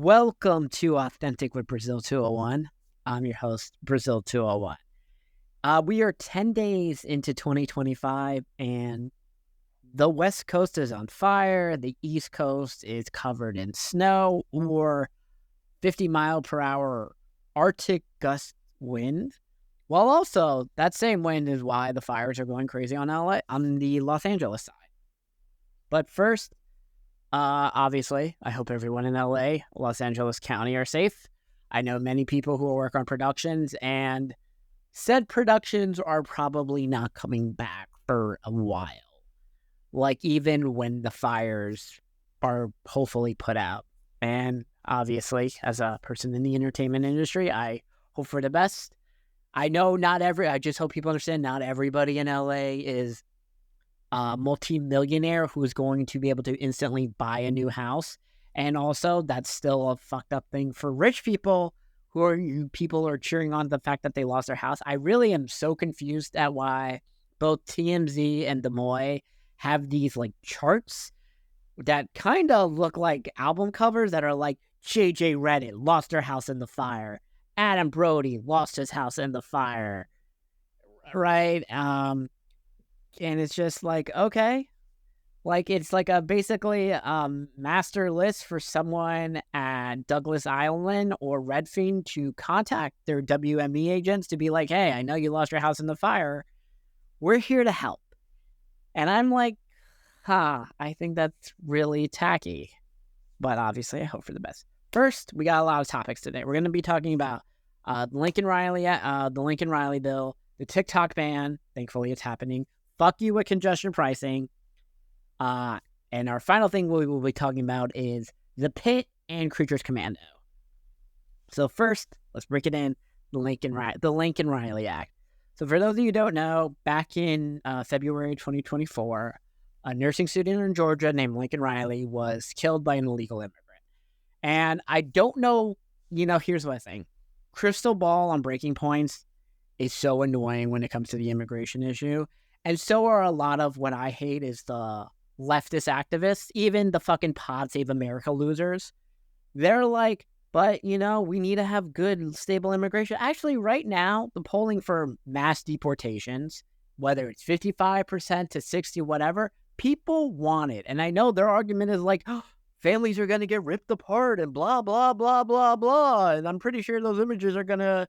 Welcome to Authentic with Brazil 201. I'm your host, Brazil 201. We are 10 days into 2025, and the West Coast is on fire. The East Coast is covered in snow or 50 mile per hour Arctic gust wind. While also, that same wind is why the fires are going crazy on the Los Angeles side. But first, obviously, I hope everyone in LA, Los Angeles County are safe. I know many people who work on productions, and said productions are probably not coming back for a while. Like, even when the fires are hopefully put out. And obviously, as a person in the entertainment industry, I hope for the best. I know I just hope people understand not everybody in LA is multi-millionaire who is going to be able to instantly buy a new house. And also, that's still a fucked up thing for rich people people are cheering on the fact that they lost their house. I really am so confused at why both TMZ and Des Moines have these like charts that kind of look like album covers that are like JJ Redditt lost their house in the fire. Adam Brody lost his house in the fire. Right? And it's just like, okay. Like, it's like a basically master list for someone at Douglas Island or Redfin to contact their WME agents to be like, hey, I know you lost your house in the fire. We're here to help. And I'm like, I think that's really tacky. But obviously, I hope for the best. First, we got a lot of topics today. We're going to be talking about the Lincoln Riley bill, the TikTok ban. Thankfully, it's happening. Fuck you with congestion pricing. And our final thing we will be talking about is the PITT and Creatures Commando. So first, let's break it in, the Lincoln Riley Act. So for those of you who don't know, back in February 2024, a nursing student in Georgia named Lincoln Riley was killed by an illegal immigrant. And I don't know, here's what I think. Crystal ball on breaking points is so annoying when it comes to the immigration issue. And so are a lot of what I hate is the leftist activists, even the fucking Pod Save America losers. They're like, but, we need to have good, stable immigration. Actually, right now, the polling for mass deportations, whether it's 55% to 60, whatever, people want it. And I know their argument is like, families are going to get ripped apart and blah, blah, blah, blah, blah. And I'm pretty sure those images are going to,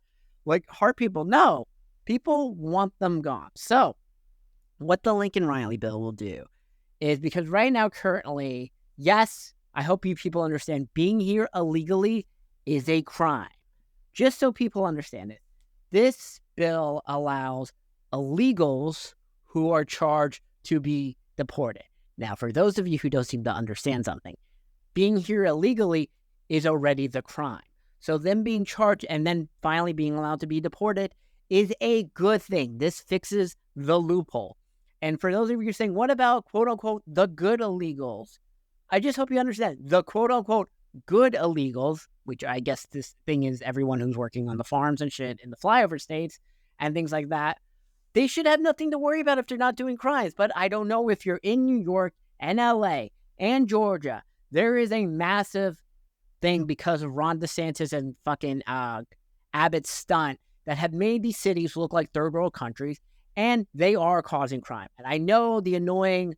hurt people. No, people want them gone. So what the Lincoln Riley bill will do is, because right now, currently, yes, I hope you people understand, being here illegally is a crime. Just so people understand it, this bill allows illegals who are charged to be deported. Now, for those of you who don't seem to understand something, being here illegally is already the crime. So them being charged and then finally being allowed to be deported is a good thing. This fixes the loophole. And for those of you saying, what about, quote unquote, the good illegals? I just hope you understand the quote unquote good illegals, which I guess this thing is everyone who's working on the farms and shit in the flyover states and things like that. They should have nothing to worry about if they're not doing crimes. But I don't know if you're in New York and LA and Georgia. There is a massive thing because of Ron DeSantis and fucking Abbott's stunt that have made these cities look like third world countries. And they are causing crime. And I know the annoying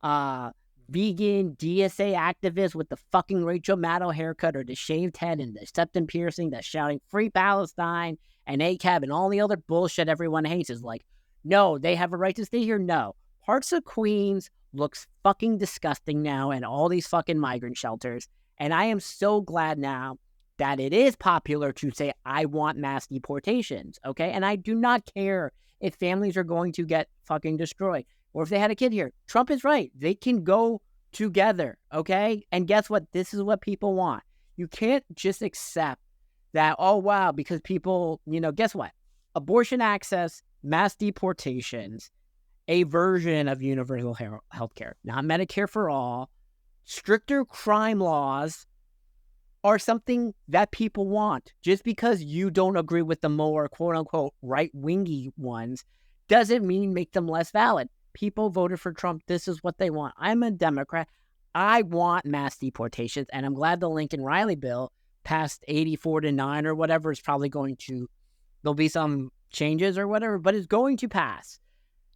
vegan DSA activist with the fucking Rachel Maddow haircut or the shaved head and the septum piercing that's shouting Free Palestine and ACAB and all the other bullshit everyone hates is like, no, they have a right to stay here. No. Parts of Queens looks fucking disgusting now and all these fucking migrant shelters. And I am so glad now that it is popular to say, I want mass deportations, okay? And I do not care if families are going to get fucking destroyed or if they had a kid here. Trump is right. They can go together, okay? And guess what? This is what people want. You can't just accept that, oh, wow, because people, guess what? Abortion access, mass deportations, a version of universal health care, not Medicare for all, stricter crime laws are something that people want. Just because you don't agree with the more quote-unquote right-wingy ones doesn't mean make them less valid. People voted for Trump. This is what they want. I'm a Democrat. I want mass deportations, and I'm glad the Lincoln Riley bill past 84-9 or whatever, it's probably there'll be some changes or whatever, but it's going to pass,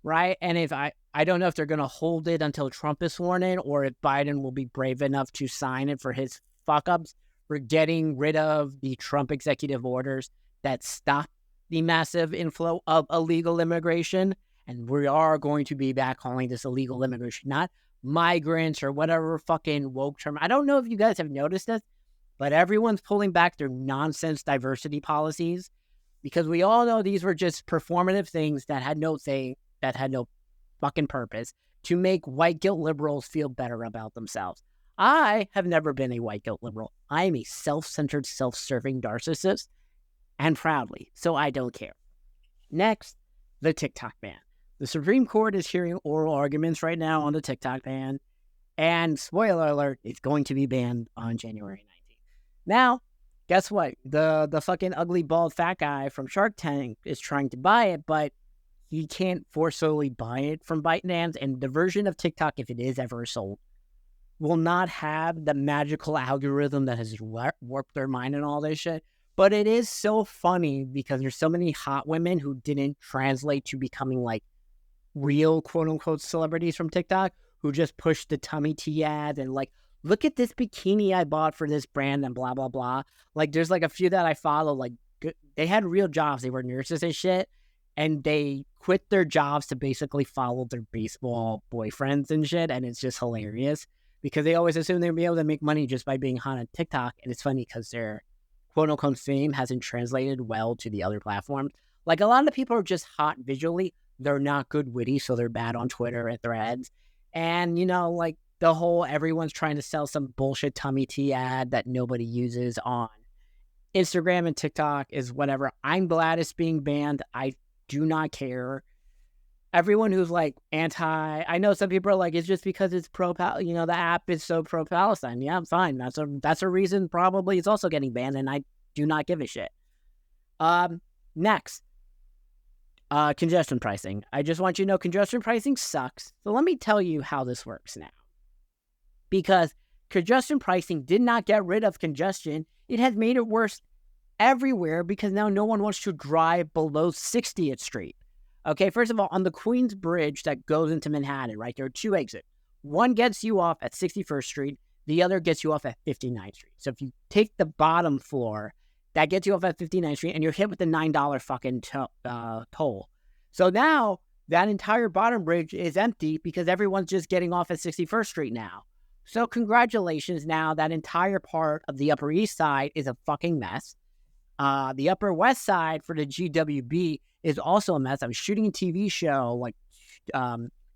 right? And if I don't know if they're going to hold it until Trump is sworn in, or if Biden will be brave enough to sign it for his fuck-ups for getting rid of the Trump executive orders that stop the massive inflow of illegal immigration. And we are going to be back calling this illegal immigration, not migrants or whatever fucking woke term. I don't know if you guys have noticed this, but everyone's pulling back their nonsense diversity policies because we all know these were just performative things that had no fucking purpose to make white guilt liberals feel better about themselves. I have never been a white guilt liberal. I am a self-centered, self-serving narcissist, and proudly, so I don't care. Next, the TikTok ban. The Supreme Court is hearing oral arguments right now on the TikTok ban, and spoiler alert, it's going to be banned on January 19th. Now, guess what? The fucking ugly bald fat guy from Shark Tank is trying to buy it, but he can't forcibly buy it from ByteDance, and the version of TikTok, if it is ever sold, will not have the magical algorithm that has warped their mind and all this shit. But it is so funny because there's so many hot women who didn't translate to becoming like real quote-unquote celebrities from TikTok who just push the tummy tea ad and like, look at this bikini I bought for this brand and blah, blah, blah. Like there's like a few that I follow, like they had real jobs. They were nurses and shit. And they quit their jobs to basically follow their baseball boyfriends and shit. And it's just hilarious because they always assume they'll be able to make money just by being hot on TikTok. And it's funny because their quote-unquote fame hasn't translated well to the other platforms. Like a lot of people are just hot visually. They're not good witty, so they're bad on Twitter and Threads. And, you know, like the whole everyone's trying to sell some bullshit tummy tea ad that nobody uses on Instagram and TikTok is whatever. I'm glad it's being banned. I do not care. Everyone who's like I know some people are like, it's just because it's the app is so pro-Palestine. Yeah, I'm fine. That's a reason probably it's also getting banned, and I do not give a shit. Next, congestion pricing. I just want you to know congestion pricing sucks. So let me tell you how this works now. Because congestion pricing did not get rid of congestion. It has made it worse everywhere because now no one wants to drive below 60th Street. Okay, first of all, on the Queens Bridge that goes into Manhattan, right, there are two exits. One gets you off at 61st Street. The other gets you off at 59th Street. So if you take the bottom floor, that gets you off at 59th Street, and you're hit with the $9 fucking toll. So now that entire bottom bridge is empty because everyone's just getting off at 61st Street now. So congratulations, now that entire part of the Upper East Side is a fucking mess. The Upper West Side for the GWB is also a mess. I was shooting a TV show like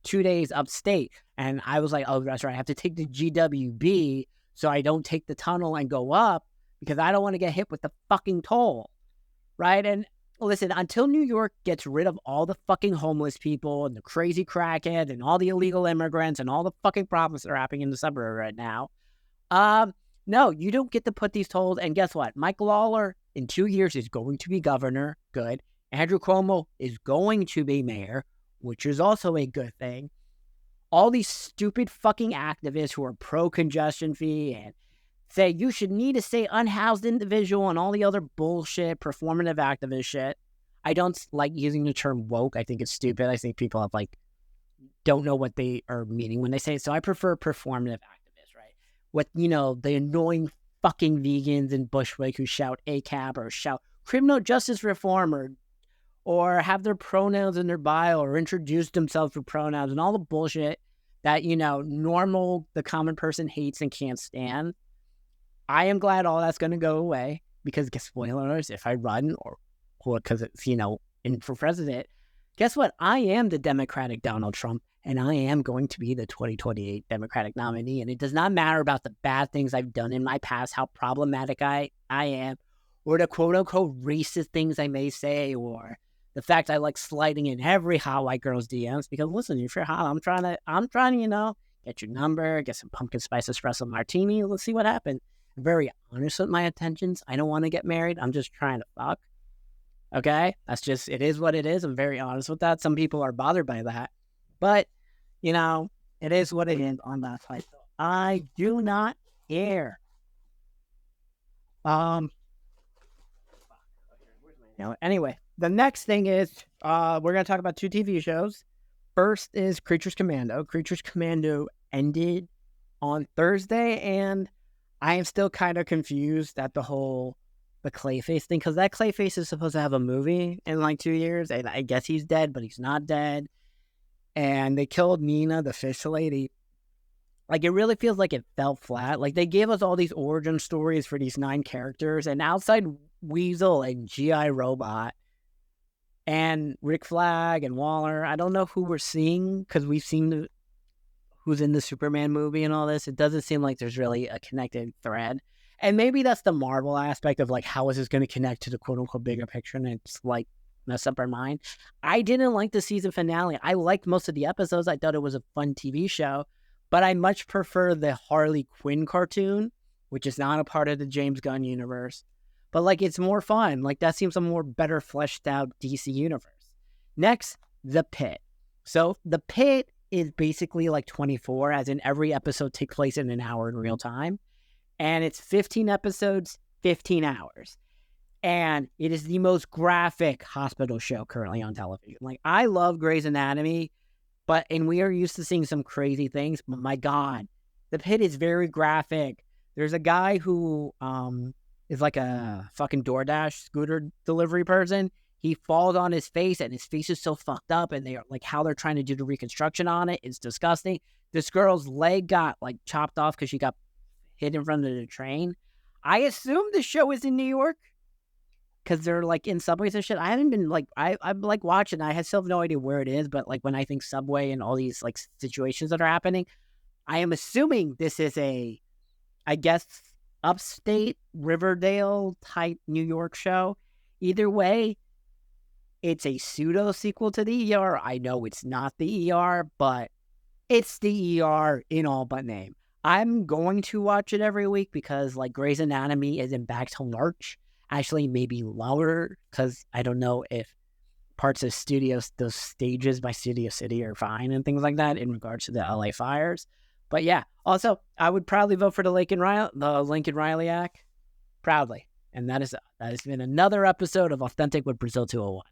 2 days upstate, and I was like, oh, that's right, I have to take the GWB so I don't take the tunnel and go up because I don't want to get hit with the fucking toll, right? And listen, until New York gets rid of all the fucking homeless people and the crazy crackhead and all the illegal immigrants and all the fucking problems that are happening in the suburb right now, no, you don't get to put these tolls. And guess what? Mike Lawler in 2 years is going to be governor. Good. Andrew Cuomo is going to be mayor, which is also a good thing. All these stupid fucking activists who are pro-congestion fee and say you should need to say unhoused individual and all the other bullshit, performative activist shit. I don't like using the term woke. I think it's stupid. I think people have don't know what they are meaning when they say it. So I prefer performative activists, right? What, the annoying fucking vegans in Bushwick who shout ACAB or shout criminal justice reform or have their pronouns in their bio or introduce themselves with pronouns and all the bullshit that, the common person hates and can't stand. I am glad all that's going to go away because, spoilers, if I run or because it's, in for president, guess what? I am the Democratic Donald Trump, and I am going to be the 2028 Democratic nominee. And it does not matter about the bad things I've done in my past, how problematic I am, or the quote-unquote racist things I may say, or the fact I like sliding in every hot white girl's DMs. Because listen, if you're hot, I'm trying to, get your number, get some pumpkin spice espresso martini. Let's see what happens. I'm very honest with my intentions. I don't want to get married. I'm just trying to fuck. Okay? It is what it is. I'm very honest with that. Some people are bothered by that. But, it is what it is on that side. So I do not care. Um, anyway, the next thing is we're gonna talk about 2 TV shows. First is Creatures Commando. Creatures Commando ended on Thursday, and I am still kind of confused at the Clayface thing, because that Clayface is supposed to have a movie in like 2 years, and I guess he's dead, but he's not dead. And they killed Nina, the fish lady. Like, it really feels like it fell flat. Like, they gave us all these origin stories for these 9 characters, and outside Weasel and G.I. Robot and Rick Flag and Waller, I don't know who we're seeing, because we've seen who's in the Superman movie and all this. It doesn't seem like there's really a connected thread. And maybe that's the Marvel aspect of like, how is this going to connect to the quote unquote bigger picture? And it's like mess up our mind. I didn't like the season finale. I liked most of the episodes. I thought it was a fun TV show, but I much prefer the Harley Quinn cartoon, which is not a part of the James Gunn universe. But like, it's more fun. Like, that seems a more better fleshed out DC universe. Next, The PITT. So The PITT is basically like 24, as in every episode takes place in an hour in real time. And it's 15 episodes, 15 hours. And it is the most graphic hospital show currently on television. Like, I love Grey's Anatomy, and we are used to seeing some crazy things, but my God, The PITT is very graphic. There's a guy who is like a fucking DoorDash scooter delivery person. He falls on his face, and his face is so fucked up, and they are like, how they're trying to do the reconstruction on it is disgusting. This girl's leg got like chopped off because she got hit in front of the train. I assume the show is in New York because they're like in subways and shit. I haven't been like, I'm like watching. I still have no idea where it is, but like when I think subway and all these like situations that are happening, I am assuming this is I guess, upstate Riverdale type New York show. Either way, it's a pseudo sequel to the ER. I know it's not the ER, but it's the ER in all but name. I'm going to watch it every week because like Grey's Anatomy isn't back till March. Actually, maybe lower, because I don't know if parts of studios, those stages by Studio City are fine and things like that in regards to the LA fires. But yeah, also, I would proudly vote for the Lincoln Riley Act. Proudly. And that has been another episode of Authentic with Brazil 201.